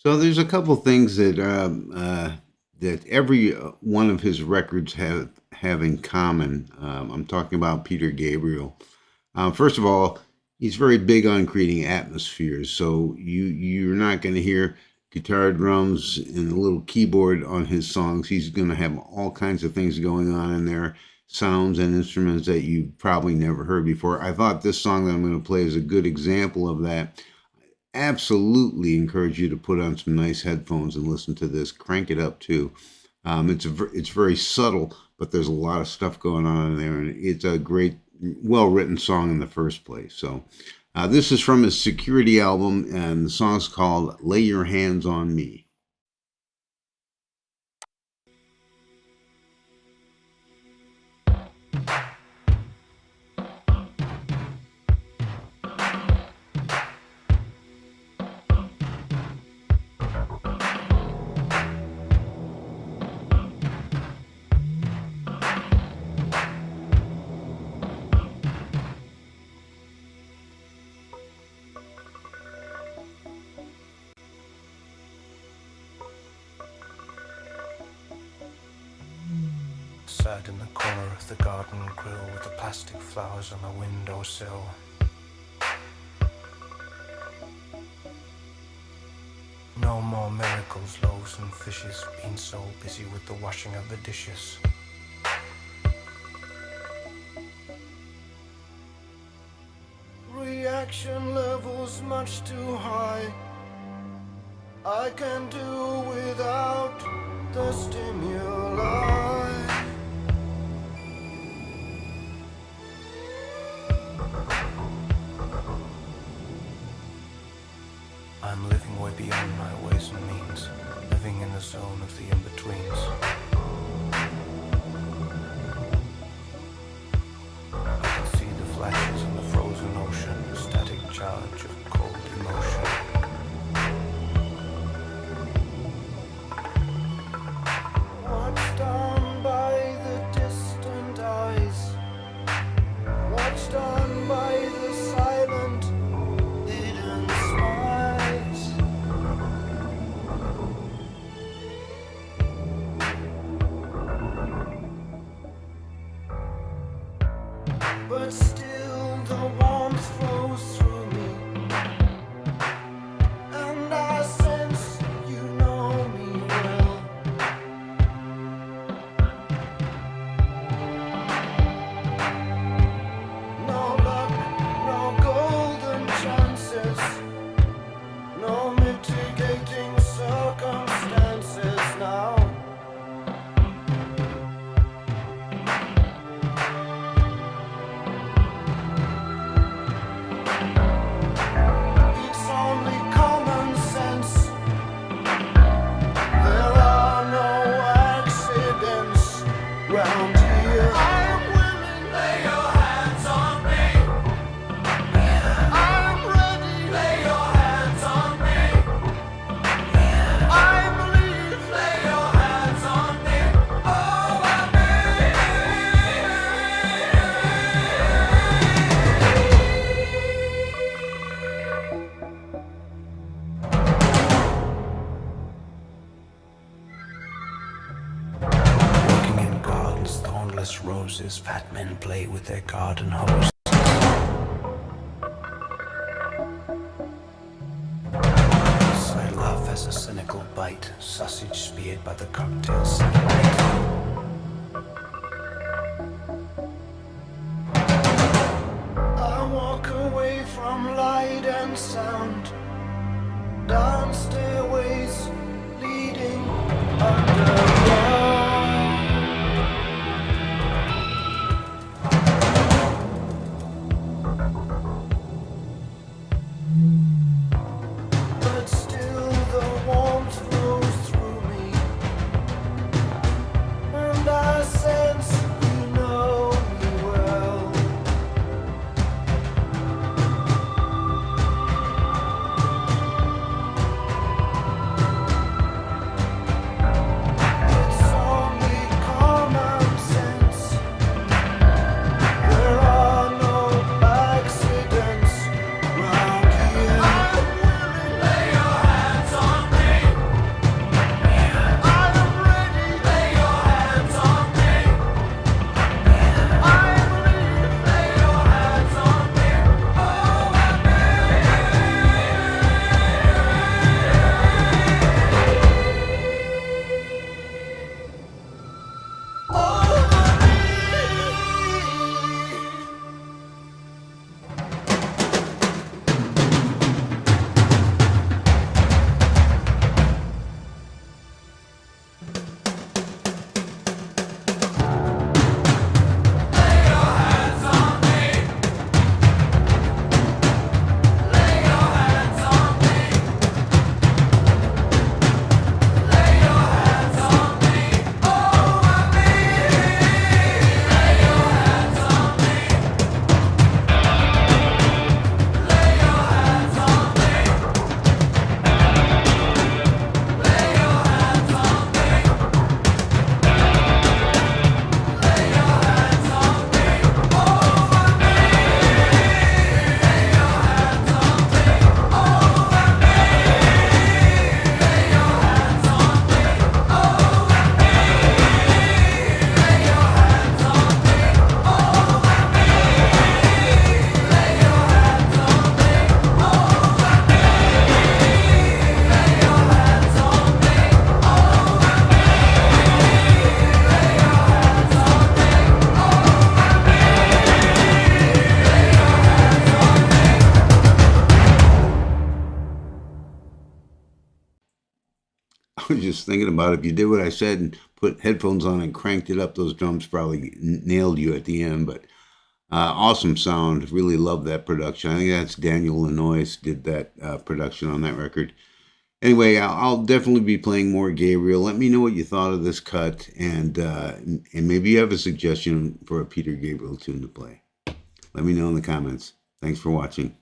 So there's a couple things that every one of his records have in common. I'm talking about Peter Gabriel. First of all, he's very big on creating atmospheres. So you're not going to hear guitar, drums, and a little keyboard on his songs. He's going to have all kinds of things going on in there, sounds and instruments that you probably never heard before. I thought this song that I'm going to play is a good example of that. Absolutely encourage you to put on some nice headphones and listen to this. Crank it up too. It's very subtle, but there's a lot of stuff going on in there, and it's a great, well written song in the first place. So this is from his Security album, and the song's called "Lay Your Hands on Me." Sat in the corner of the garden grill with the plastic flowers on the windowsill. No more miracles, loaves and fishes, been so busy with the washing of the dishes. Reaction levels much too high. I can do without the stimuli. I'm living way beyond my ways and means, living in the zone of the in-betweens. I can see the flashes in the frozen ocean, a static charge of cold emotion. Watched on by the distant eyes, watched on by the silent, hidden smiles. But still the warmth flows through me, and I sense you know me well. No luck, no golden chances, no mitigating circumstances now. It's only common sense. There are no accidents round here. I'm willing, lay your hands on me. I'm ready, lay your hands on me. I believe, lay your hands on me. All I Walking in gardens, thornless roses, fat men play with their garden hoses. I laugh as a cynical bite, sausage speared by the cocktail sunlight. I walk away from light and sound, down stairways leading underground. But still the warmth flows through me, and I sense you know me well. I was just thinking about if you did what I said and put headphones on and cranked it up, those drums probably nailed you at the end. But awesome sound. Really love that production. I think that's Daniel Lanois did that production on that record. Anyway, I'll definitely be playing more Gabriel. Let me know what you thought of this cut, and maybe you have a suggestion for a Peter Gabriel tune to play. Let me know in the comments. Thanks for watching.